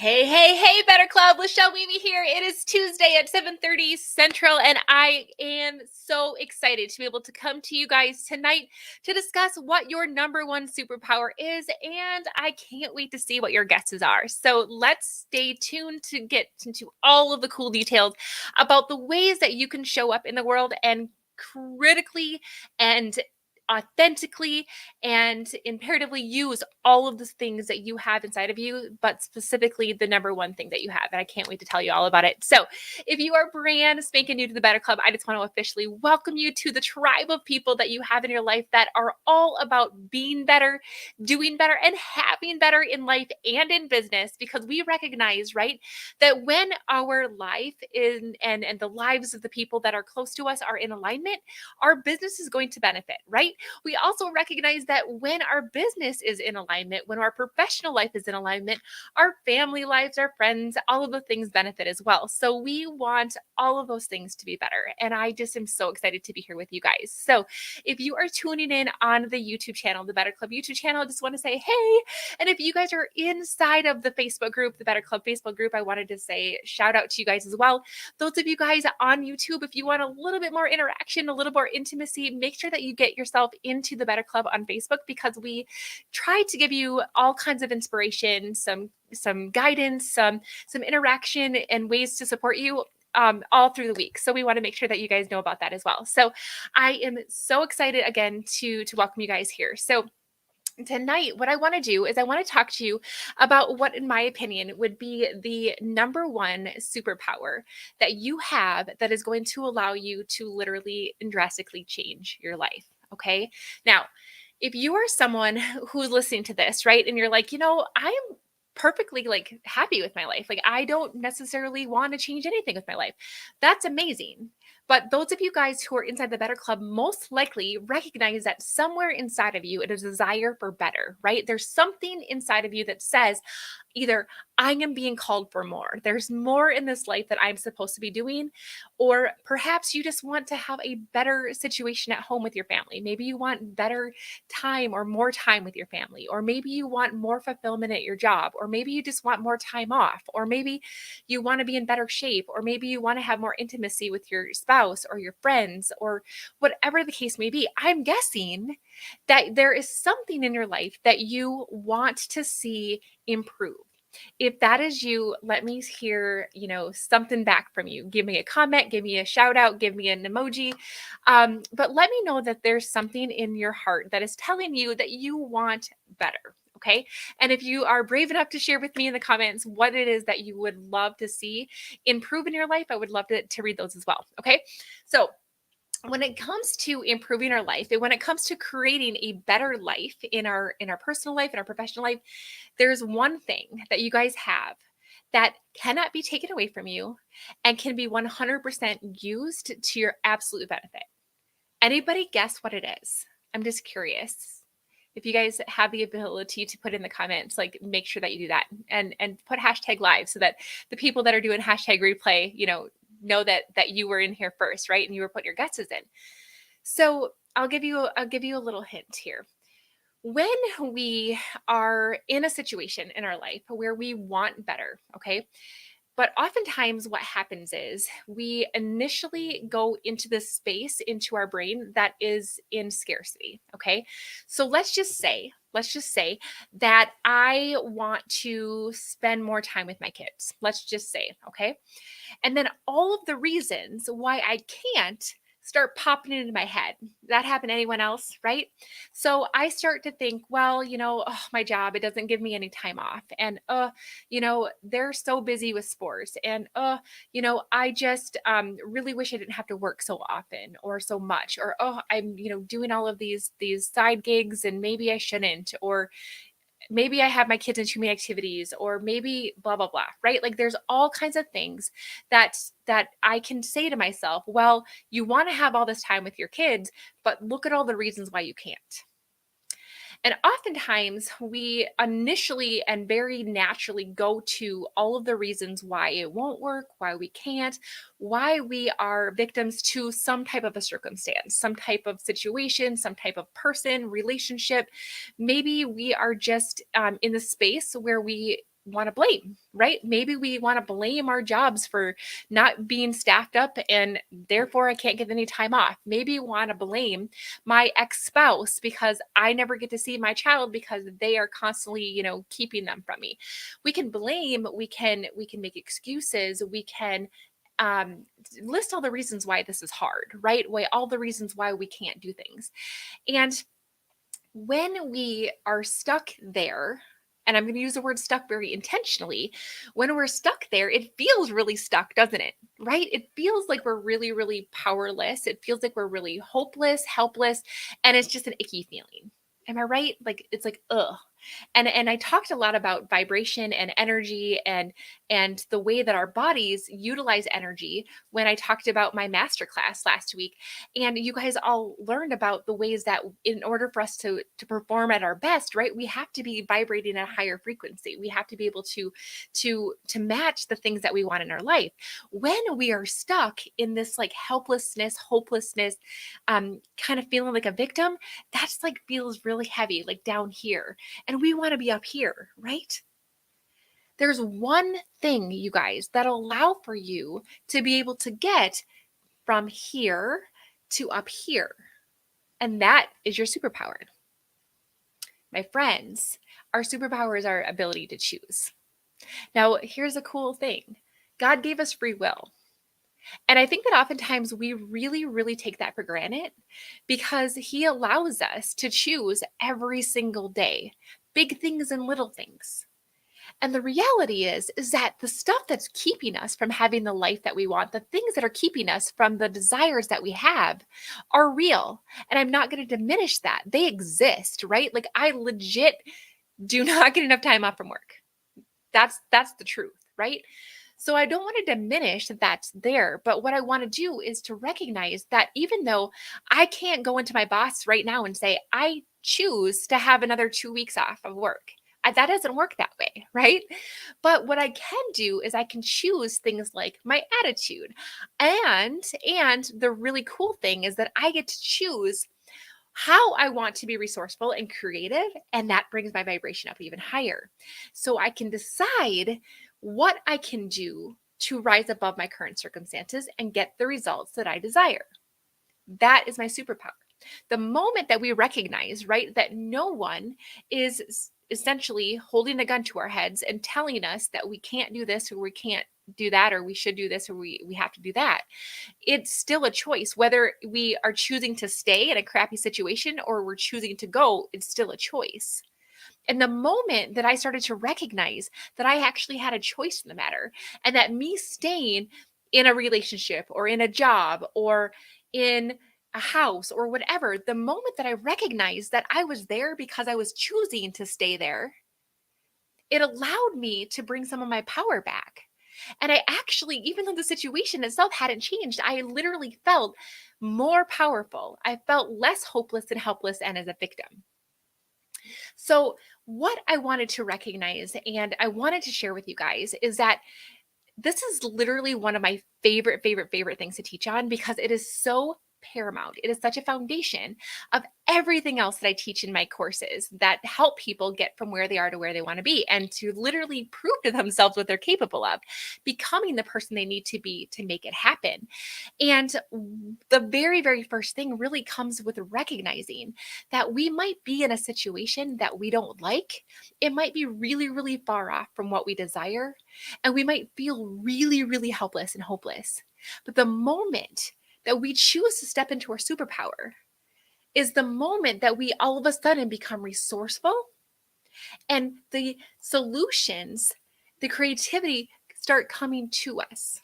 Hey, hey, hey, Better Club. Lachelle Weeby here. It is Tuesday at 7:30 Central, and I am so excited to be able to come to you guys tonight to discuss what your number one superpower is, and I can't wait to see what your guesses are. So let's stay tuned to get into all of the cool details about the ways that you can show up in the world and critically and authentically and imperatively use all of the things that you have inside of you, but specifically the number one thing that you have. And I can't wait to tell you all about it. So if you are brand spanking new to the Better Club, I just want to officially welcome you to the tribe of people that you have in your life that are all about being better, doing better, and having better in life and in business, because we recognize, right, that when our life and the lives of the people that are close to us are in alignment, our business is going to benefit, right? We also recognize that when our business is in alignment, when our professional life is in alignment, our family lives, our friends, all of the things benefit as well. So we want all of those things to be better. And I just am so excited to be here with you guys. So if you are tuning in on the YouTube channel, the Better Club YouTube channel, I just want to say, hey. And if you guys are inside of the Facebook group, the Better Club Facebook group, I wanted to say shout out to you guys as well. Those of you guys on YouTube, if you want a little bit more interaction, a little more intimacy, make sure that you get yourself into the Better Club on Facebook, because we try to give you all kinds of inspiration, some guidance, some interaction and ways to support you all through the week. So we want to make sure that you guys know about that as well. So I am so excited again to welcome you guys here. So tonight, what I want to do is I want to talk to you about what, in my opinion, would be the number one superpower that you have that is going to allow you to literally and drastically change your life. Okay. Now, if you are someone who's listening to this, right, and you're like, I'm perfectly happy with my life. Like, I don't necessarily want to change anything with my life. That's amazing. But those of you guys who are inside the Better Club most likely recognize that somewhere inside of you, it is a desire for better, right? There's something inside of you that says either I am being called for more. There's more in this life that I'm supposed to be doing. Or perhaps you just want to have a better situation at home with your family. Maybe you want better time or more time with your family. Or maybe you want more fulfillment at your job. Or maybe you just want more time off. Or maybe you want to be in better shape. Or maybe you want to have more intimacy with your spouse or your friends, or whatever the case may be. I'm guessing that there is something in your life that you want to see improve. If that is you, let me hear, something back from you. Give me a comment, give me a shout out, give me an emoji. But let me know that there's something in your heart that is telling you that you want better. Okay. And if you are brave enough to share with me in the comments what it is that you would love to see improve in your life, I would love to read those as well. Okay. So when it comes to improving our life, and when it comes to creating a better life in our personal life and our professional life, there's one thing that you guys have that cannot be taken away from you and can be 100% used to your absolute benefit. Anybody guess what it is? I'm just curious. If you guys have the ability to put in the comments, make sure that you do that and put hashtag live so that the people that are doing hashtag replay, know that you were in here first, right? And you were putting your guesses in. So I'll give you a little hint here. When we are in a situation in our life where we want better, okay? But oftentimes what happens is we initially go into this space into our brain that is in scarcity, okay? So let's just say that I want to spend more time with my kids. Let's just say, okay? And then all of the reasons why I can't start popping into my head. That happen to anyone else, right? So I start to think, well, my job, it doesn't give me any time off. And, they're so busy with sports. And, I just really wish I didn't have to work so often or so much. Or, I'm, doing all of these side gigs and maybe I shouldn't. Or, maybe I have my kids in too many activities, or maybe blah, blah, blah, right? Like there's all kinds of things that I can say to myself, well, you want to have all this time with your kids, but look at all the reasons why you can't. And oftentimes we initially and very naturally go to all of the reasons why it won't work, why we can't, why we are victims to some type of a circumstance, some type of situation, some type of person, relationship. Maybe we are just in the space where we want to blame, right? Maybe we want to blame our jobs for not being staffed up and therefore I can't get any time off. Maybe we want to blame my ex-spouse because I never get to see my child because they are constantly, keeping them from me. We can blame, we can make excuses, we can um, list all the reasons why this is hard, right? Why all the reasons why we can't do things. And when we are stuck there, and I'm going to use the word stuck very intentionally, when we're stuck there, it feels really stuck, doesn't it? Right? It feels like we're really, really powerless. It feels like we're really hopeless, helpless, and it's just an icky feeling. Am I right? Like it's like, ugh. And I talked a lot about vibration and energy and the way that our bodies utilize energy when I talked about my masterclass last week. And you guys all learned about the ways that in order for us to perform at our best, right, we have to be vibrating at a higher frequency. We have to be able to match the things that we want in our life. When we are stuck in this like helplessness, hopelessness, kind of feeling like a victim, that's like feels really heavy, like down here. And we want to be up here, right? There's one thing, you guys, that'll allow for you to be able to get from here to up here. And that is your superpower. My friends, our superpower is our ability to choose. Now, here's a cool thing. God gave us free will. And I think that oftentimes we really, really take that for granted because he allows us to choose every single day, big things and little things. And the reality is that the stuff that's keeping us from having the life that we want, the things that are keeping us from the desires that we have are real. And I'm not going to diminish that. They exist, right? Like I legit do not get enough time off from work. That's the truth, right? So I don't want to diminish that that's there, but what I want to do is to recognize that even though I can't go into my boss right now and say I choose to have another 2 weeks off of work. That doesn't work that way, right? But what I can do is I can choose things like my attitude. And the really cool thing is that I get to choose how I want to be resourceful and creative, and that brings my vibration up even higher. So I can decide what I can do to rise above my current circumstances and get the results that I desire. That is my superpower. The moment that we recognize, right, that no one is essentially holding a gun to our heads and telling us that we can't do this or we can't do that or we should do this or we have to do that, it's still a choice. Whether we are choosing to stay in a crappy situation or we're choosing to go, it's still a choice. And the moment that I started to recognize that I actually had a choice in the matter and that me staying in a relationship or in a job or in a house or whatever, the moment that I recognized that I was there because I was choosing to stay there, it allowed me to bring some of my power back. And I actually, even though the situation itself hadn't changed, I literally felt more powerful. I felt less hopeless and helpless and as a victim. So, what I wanted to recognize and I wanted to share with you guys is that this is literally one of my favorite things to teach on because it is so paramount. It is such a foundation of everything else that I teach in my courses that help people get from where they are to where they want to be and to literally prove to themselves what they're capable of, becoming the person they need to be to make it happen. And the very first thing really comes with recognizing that we might be in a situation that we don't like. It might be really far off from what we desire, and we might feel really helpless and hopeless. But the moment that we choose to step into our superpower is the moment that we all of a sudden become resourceful and the solutions, the creativity start coming to us.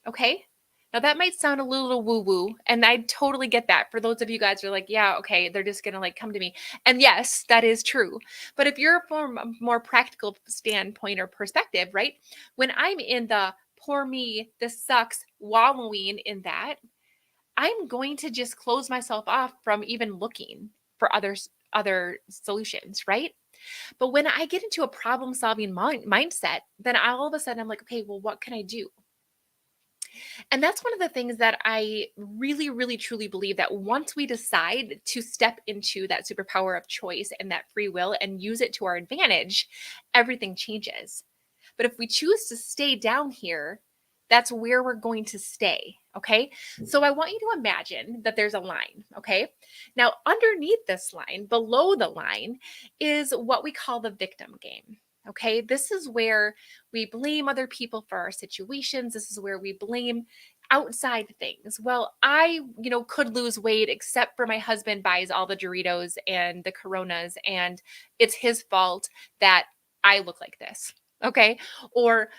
Okay? Now that might sound a little woo-woo, and I totally get that. For those of you guys who are like, yeah, okay, they're just gonna like come to me. And yes, that is true. But if you're from a more practical standpoint or perspective, right? When I'm in the poor me, this sucks, wallowing in that, I'm going to just close myself off from even looking for other solutions, right? But when I get into a problem-solving mindset, then all of a sudden I'm like, okay, well, what can I do? And that's one of the things that I really truly believe that once we decide to step into that superpower of choice and that free will and use it to our advantage, everything changes. But if we choose to stay down here, that's where we're going to stay. Okay. So I want you to imagine that there's a line. Okay. Now, underneath this line, below the line, is what we call the victim game. Okay. This is where we blame other people for our situations. This is where we blame outside things. Well, I, could lose weight except for my husband buys all the Doritos and the Coronas, and it's his fault that I look like this. Okay. Or,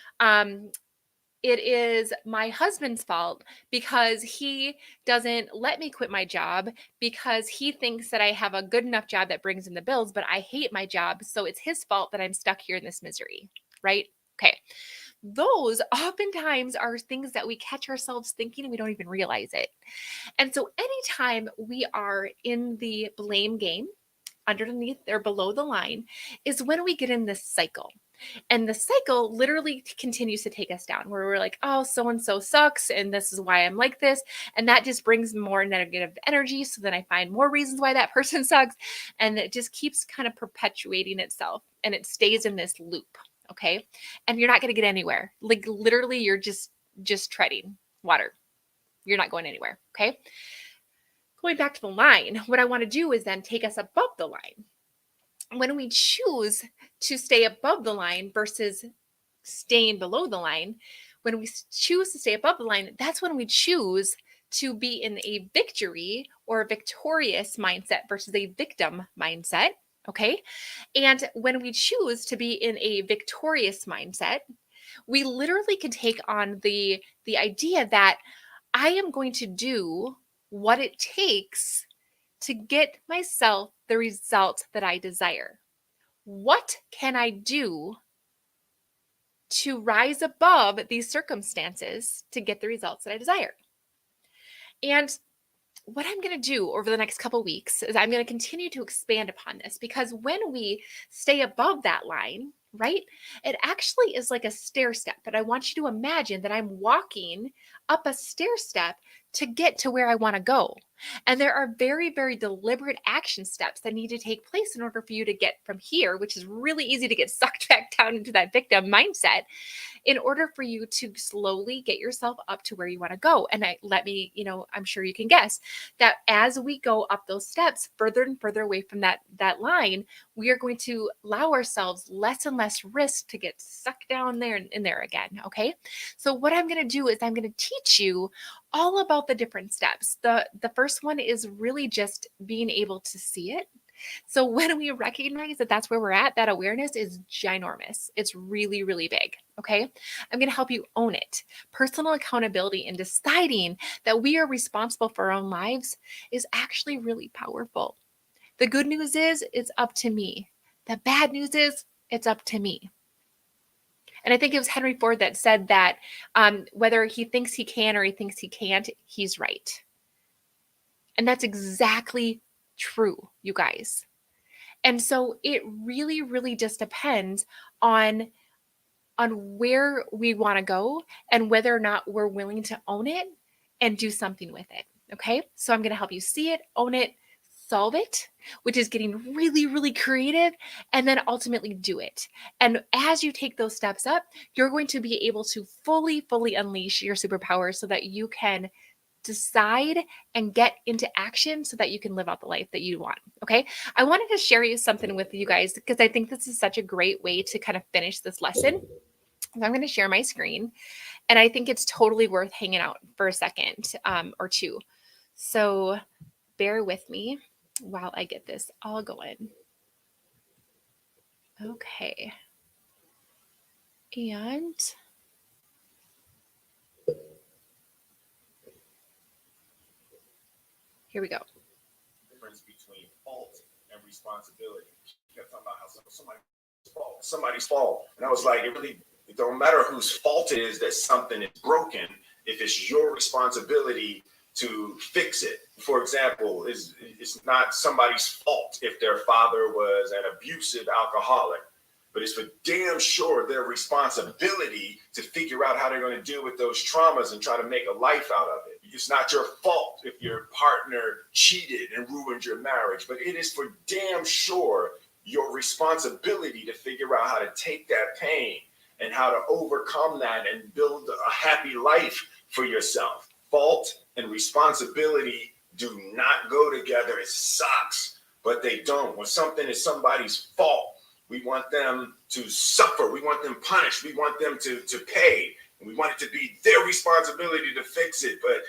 it is my husband's fault because he doesn't let me quit my job because he thinks that I have a good enough job that brings in the bills, but I hate my job. So it's his fault that I'm stuck here in this misery, right? Okay. Those oftentimes are things that we catch ourselves thinking and we don't even realize it. And so anytime we are in the blame game, underneath or below the line, is when we get in this cycle. And the cycle literally continues to take us down where we're like, oh, so and so sucks. And this is why I'm like this. And that just brings more negative energy. So then I find more reasons why that person sucks. And it just keeps kind of perpetuating itself and it stays in this loop. Okay. And you're not going to get anywhere. Like literally, you're just treading water. You're not going anywhere. Okay. Going back to the line, what I want to do is then take us above the line. When we choose to stay above the line versus staying below the line, when we choose to stay above the line, that's when we choose to be in a victory or a victorious mindset versus a victim mindset. Okay. And when we choose to be in a victorious mindset, we literally can take on the idea that I am going to do what it takes to get myself the result that I desire. What can I do to rise above these circumstances to get the results that I desire? And what I'm going to do over the next couple of weeks is I'm going to continue to expand upon this because when we stay above that line, right, it actually is like a stair step. But I want you to imagine that I'm walking up a stair step to get to where I want to go. And there are very, very deliberate action steps that need to take place in order for you to get from here, which is really easy to get sucked back down into that victim mindset, in order for you to slowly get yourself up to where you want to go. And I'm sure you can guess that as we go up those steps further and further away from that line, we are going to allow ourselves less and less risk to get sucked down there and in there again. Okay. So what I'm going to do is I'm going to teach you all about the different steps. The first one is really just being able to see it. So when we recognize that that's where we're at, that awareness is ginormous. It's really, really big. Okay. I'm going to help you own it. Personal accountability and deciding that we are responsible for our own lives is actually really powerful. The good news is it's up to me. The bad news is it's up to me. And I think it was Henry Ford that said that whether he thinks he can or he thinks he can't, he's right. And that's exactly true, you guys. And so it really, really just depends on where we want to go and whether or not we're willing to own it and do something with it. Okay. So I'm going to help you see it, own it, solve it, which is getting really, really creative, and then ultimately do it. And as you take those steps up, you're going to be able to fully, fully unleash your superpowers so that you can decide and get into action so that you can live out the life that you want. Okay. I wanted to share something with you guys because I think this is such a great way to kind of finish this lesson. So I'm going to share my screen and I think it's totally worth hanging out for a second or two. So bear with me while I get this all going. Okay. And here we go. The difference between fault and responsibility. She kept talking about how somebody's fault. And I was like, it don't matter whose fault it is that something is broken if it's your responsibility to fix it. For example, it's not somebody's fault if their father was an abusive alcoholic, but it's for damn sure their responsibility to figure out how they're going to deal with those traumas and try to make a life out of it. It's not your fault if your partner cheated and ruined your marriage, but it is for damn sure your responsibility to figure out how to take that pain and how to overcome that and build a happy life for yourself. Fault and responsibility do not go together. It sucks, but they don't. When something is somebody's fault, we want them to suffer. We want them punished. We want them to pay. And we want it to be their responsibility to fix it. But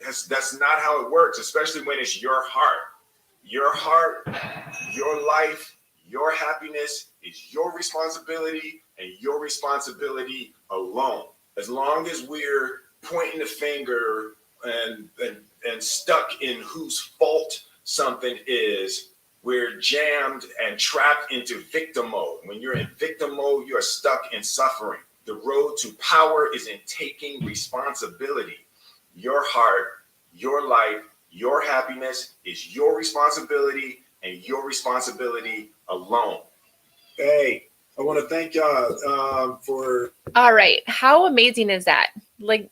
that's not how it works, especially when it's your heart. Your heart, your life, your happiness is your responsibility and your responsibility alone. As long as we're pointing the finger and stuck in whose fault something is, we're jammed and trapped into victim mode. When you're in victim mode, you're stuck in suffering. The road to power is in taking responsibility. Your heart, your life, your happiness is your responsibility and your responsibility alone. Hey, I want to thank y'all for. All right. How amazing is that? Like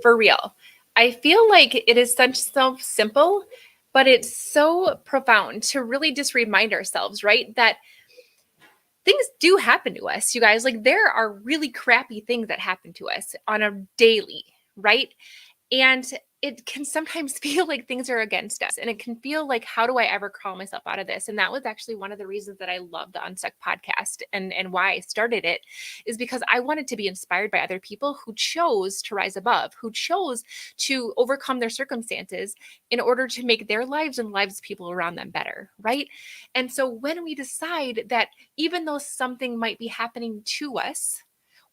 for real. I feel like it is so simple, but it's so profound to really just remind ourselves, right? That things do happen to us, you guys. Like there are really crappy things that happen to us on a daily, right? And it can sometimes feel like things are against us. And it can feel like, how do I ever crawl myself out of this? And that was actually one of the reasons that I love the Unstuck podcast and why I started it, is because I wanted to be inspired by other people who chose to rise above, who chose to overcome their circumstances in order to make their lives and lives of people around them better, right? And so when we decide that even though something might be happening to us,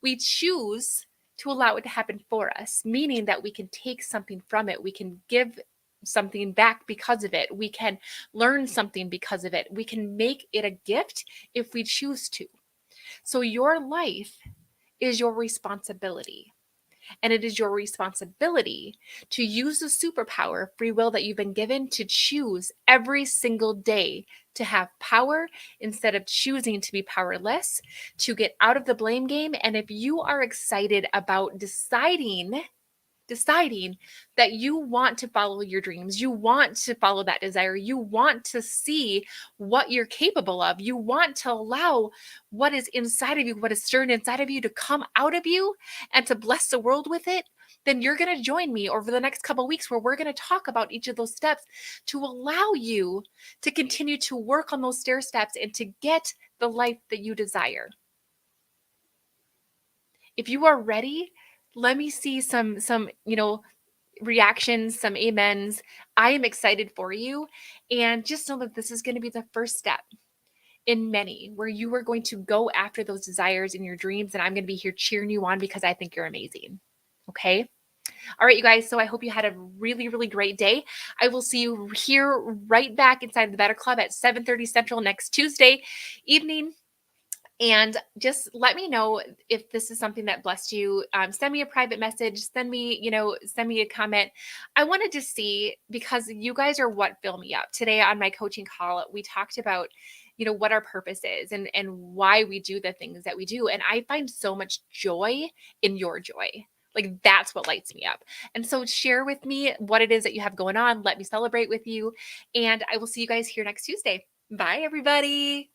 we choose to allow it to happen for us, meaning that we can take something from it. We can give something back because of it. We can learn something because of it. We can make it a gift if we choose to. So your life is your responsibility. And it is your responsibility to use the superpower, free will, that you've been given to choose every single day to have power instead of choosing to be powerless, to get out of the blame game. And if you are excited about deciding that you want to follow your dreams, you want to follow that desire, you want to see what you're capable of, you want to allow what is inside of you, what is stirring inside of you, to come out of you and to bless the world with it, then you're going to join me over the next couple of weeks where we're going to talk about each of those steps to allow you to continue to work on those stair steps and to get the life that you desire. If you are ready, let me see some reactions, some amens. I am excited for you. And just know that this is going to be the first step in many where you are going to go after those desires in your dreams. And I'm going to be here cheering you on because I think you're amazing. Okay. All right, you guys. So I hope you had a really, really great day. I will see you here right back inside the Better Club at 7:30 Central next Tuesday evening. And just let me know if this is something that blessed you. Send me a private message. Send me a comment. I wanted to see, because you guys are what fill me up. Today on my coaching call, we talked about, what our purpose is and why we do the things that we do. And I find so much joy in your joy. Like that's what lights me up. And so share with me what it is that you have going on. Let me celebrate with you. And I will see you guys here next Tuesday. Bye, everybody.